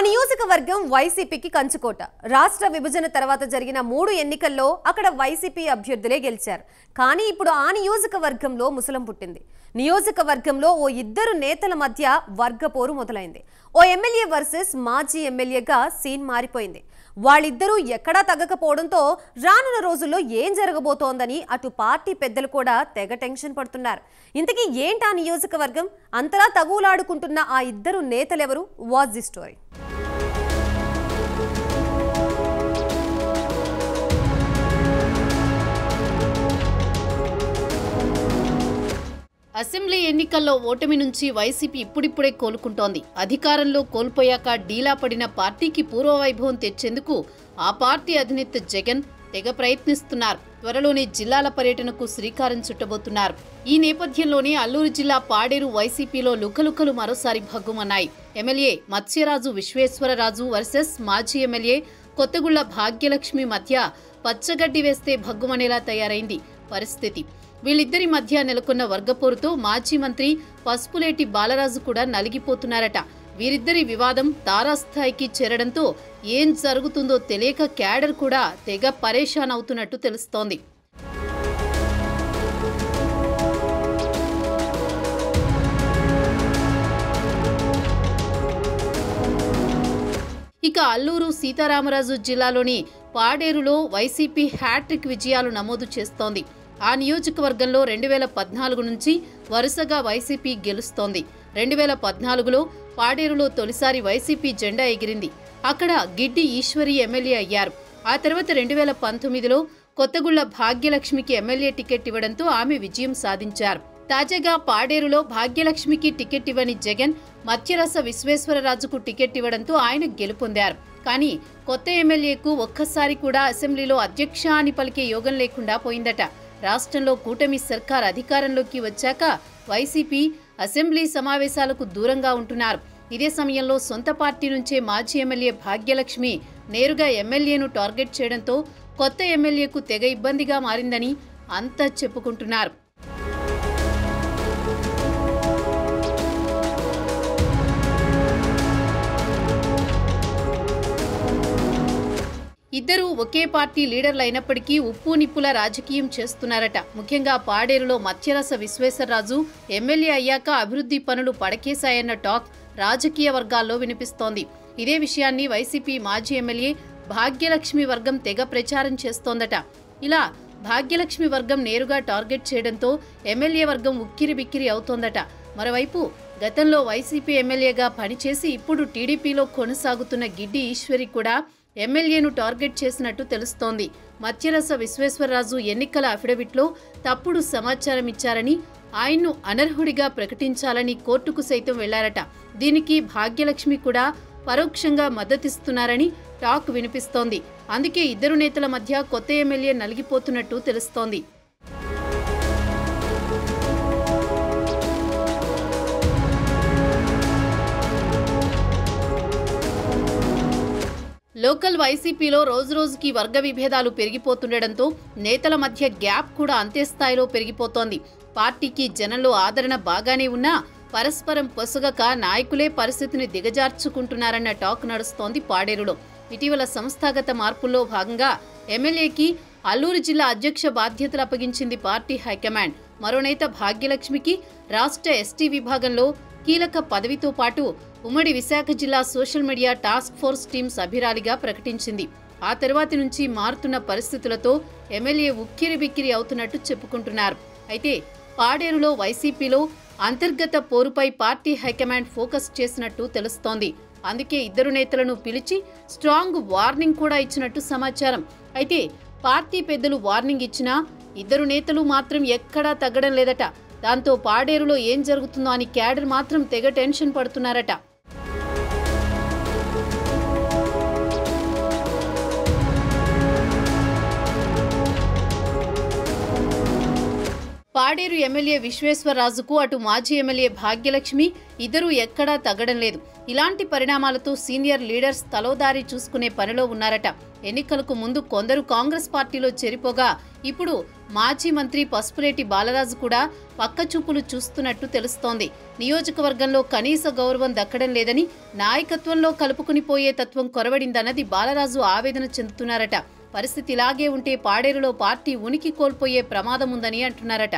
నియోజకవర్గం వైసీపీకి కంచుకోట. రాష్ట్ర విభజన తర్వాత జరిగిన 3 ఎన్నికల్లో అక్కడ వైసీపీ అభ్యర్థులే గెలిచారు. కానీ ఇప్పుడు ఆ నియోజకవర్గంలో ముసలం పుట్టింది. నియోజకవర్గంలో ఓ ఇద్దరు నేతల మధ్య వర్గపోరు మొదలైంది. ఓ ఎమ్మెల్యే వర్సెస్ మాజీ ఎమ్మెల్యేగా సీన్ మారిపోయింది. వాళ్ళిద్దరూ ఎక్కడా తగ్గకపోవడంతో రానున్న రోజుల్లో ఏం జరగబోతోందని అటు పార్టీ పెద్దలు కూడా తెగ టెన్షన్ పడుతున్నారు. ఇంతకీ ఏంటా నియోజకవర్గం? అంతలా తగులాడుకుంటున్న ఆ ఇద్దరు నేతలెవరు? Watch the story. అసెంబ్లీ ఎన్నికల్లో ఓటమి నుంచి వైసీపీ ఇప్పుడిప్పుడే కోలుకుంటోంది. అధికారంలో కోల్పోయాక డీలా పడిన పార్టీకి పూర్వవైభవం తెచ్చేందుకు ఆ పార్టీ అధినేత జగన్ తెగ ప్రయత్నిస్తున్నారు. త్వరలోనే జిల్లాల పర్యటనకు శ్రీకారం చుట్టబోతున్నారు. ఈ నేపథ్యంలోనే అల్లూరు జిల్లా పాడేరు వైసీపీలో లుకలుకలు మరోసారి భగ్గుమన్నాయి. ఎమ్మెల్యే మత్స్యరాజు విశ్వేశ్వరరాజు వర్సెస్ మాజీ ఎమ్మెల్యే కొత్తగుళ్ల భాగ్యలక్ష్మి మధ్య పచ్చగడ్డి వేస్తే భగ్గుమనేలా తయారైంది పరిస్థితి. వీళ్ళిద్దరి మధ్య నెలకొన్న వర్గపోరుతో మాజీ మంత్రి పసుపులేటి బాలరాజు కూడా నలిగిపోతున్నారట. వీరిద్దరి వివాదం తారాస్థాయికి చేరడంతో ఏం జరుగుతుందో తెలియక క్యాడర్ కూడా తెగ పరేషాన్ అవుతున్నట్టు తెలుస్తోంది. ఇక అల్లూరు సీతారామరాజు జిల్లాలోని పాడేరులో వైసీపీ హ్యాట్రిక్ విజయాలు నమోదు చేస్తోంది. ఆ నియోజకవర్గంలో 2014 నుంచి వరుసగా వైసీపీ గెలుస్తోంది. 2014లో పాడేరులో తొలిసారి వైసీపీ జెండా ఎగిరింది. అక్కడ గిడ్డి ఈశ్వరి ఎమ్మెల్యే అయ్యారు. ఆ తర్వాత 2019లో కొత్తగుళ్ల భాగ్యలక్ష్మికి ఎమ్మెల్యే టికెట్ ఇవ్వడంతో ఆమె విజయం సాధించారు. తాజాగా పాడేరులో భాగ్యలక్ష్మికి టికెట్ ఇవ్వని జగన్ మత్స్యరస విశ్వేశ్వరరాజుకు టికెట్ ఇవ్వడంతో ఆయన గెలుపొందారు. కానీ కొత్త ఎమ్మెల్యేకు ఒక్కసారి కూడా అసెంబ్లీలో అధ్యక్ష అని పలికే యోగం లేకుండా పోయిందట. రాష్ట్రంలో కూటమి సర్కార్ అధికారంలోకి వచ్చాక వైసీపీ అసెంబ్లీ సమావేశాలకు దూరంగా ఉంటున్నారు. ఇదే సమయంలో సొంత పార్టీ నుంచే మాజీ ఎమ్మెల్యే భాగ్యలక్ష్మి నేరుగా ఎమ్మెల్యేను టార్గెట్ చేయడంతో కొత్త ఎమ్మెల్యేకు తెగ ఇబ్బందిగా మారిందని అంతా చెప్పుకుంటున్నారు. ఇద్దరూ ఒకే పార్టీ లీడర్లు అయినప్పటికీ ఉప్పు నిప్పుల రాజకీయం చేస్తున్నారట. ముఖ్యంగా పాడేరులో మత్స్యరస విశ్వేశ్వరరాజు ఎమ్మెల్యే అయ్యాక అభివృద్ధి పనులు పడకేశాయన్న టాక్ రాజకీయ వర్గాల్లో వినిపిస్తోంది. ఇదే విషయాన్ని వైసీపీ మాజీ ఎమ్మెల్యే భాగ్యలక్ష్మి వర్గం తెగ ప్రచారం చేస్తోందట. ఇలా భాగ్యలక్ష్మి వర్గం నేరుగా టార్గెట్ చేయడంతో ఎమ్మెల్యే వర్గం ఉక్కిరిబిక్కిరి అవుతోందట. మరోవైపు గతంలో వైసీపీ ఎమ్మెల్యేగా పనిచేసి ఇప్పుడు టీడీపీలో కొనసాగుతున్న గిడ్డి ఈశ్వరి కూడా ఎమ్మెల్యేను టార్గెట్ చేసినట్టు తెలుస్తోంది. మత్స్యరస విశ్వేశ్వరరాజు ఎన్నికల అఫిడవిట్లో తప్పుడు సమాచారం ఇచ్చారని, ఆయన్ను అనర్హుడిగా ప్రకటించాలని కోర్టుకు సైతం వెళ్లారట. దీనికి భాగ్యలక్ష్మి కూడా పరోక్షంగా మద్దతిస్తున్నారని టాక్ వినిపిస్తోంది. అందుకే ఇద్దరు నేతల మధ్య కొత్త ఎమ్మెల్యే నలిగిపోతున్నట్టు తెలుస్తోంది. లోకల్ వైసీపీలో రోజురోజుకి వర్గ విభేదాలు పెరిగిపోతుండటంతో నేతల మధ్య గ్యాప్ కూడా అంతే స్థాయిలో పెరిగిపోతోంది. పార్టీకి జనంలో ఆదరణ బాగానే ఉన్నా పరస్పరం పొసగక నాయకులే పరిస్థితిని దిగజార్చుకుంటున్నారన్న టాక్ నడుస్తోంది పాడేరులో. ఇటీవల సంస్థాగత మార్పుల్లో భాగంగా ఎమ్మెల్యేకి అల్లూరు జిల్లా అధ్యక్ష బాధ్యతలు అప్పగించింది పార్టీ హైకమాండ్. మరో నేత భాగ్యలక్ష్మికి రాష్ట్ర ఎస్టీ విభాగంలో కీలక పదవితో పాటు ఉమ్మడి విశాఖ జిల్లా social media task force team సభ్యురాలిగా ప్రకటించింది. ఆ తర్వాతి నుంచి మారుతున్న పరిస్థితులతో ఎమ్మెల్యే ఉక్కిరిబిక్కిరి అవుతున్నట్టు చెప్పుకుంటున్నారు. అయితే పాడేరులో వైసీపీలో అంతర్గత పోరుపై పార్టీ హైకమాండ్ ఫోకస్ చేసినట్టు తెలుస్తోంది. అందుకే ఇద్దరు నేతలను పిలిచి స్ట్రాంగ్ వార్నింగ్ కూడా ఇచ్చినట్టు సమాచారం. అయితే పార్టీ పెద్దలు వార్నింగ్ ఇచ్చినా ఇద్దరు నేతలు మాత్రం ఎక్కడా తగ్గడం లేదట. దాంతో పాడేరులో ఏం జరుగుతుందో అని క్యాడర్ మాత్రం తెగ టెన్షన్ పడుతున్నారట. పాడేరు ఎమ్మెల్యే విశ్వేశ్వరరాజుకు అటు మాజీ ఎమ్మెల్యే భాగ్యలక్ష్మి ఇద్దరూ ఎక్కడా తగ్గడం లేదు. ఇలాంటి పరిణామాలతో సీనియర్ లీడర్స్ తలోదారి చూసుకునే పనిలో ఉన్నారట. ఎన్నికలకు ముందు కొందరు కాంగ్రెస్ పార్టీలో చేరిపోగా ఇప్పుడు మాజీ మంత్రి పసుపులేటి బాలరాజు కూడా పక్కచూపులు చూస్తున్నట్టు తెలుస్తోంది. నియోజకవర్గంలో కనీస గౌరవం దక్కడం లేదని, నాయకత్వంలో కలుపుకుని పోయే తత్వం కొరవడిందన్నది బాలరాజు ఆవేదన చెందుతున్నారట. పరిస్థితి ఇలాగే ఉంటే పాడేరులో పార్టీ ఉనికి కోల్పోయే ప్రమాదం ఉందని అంటున్నారట.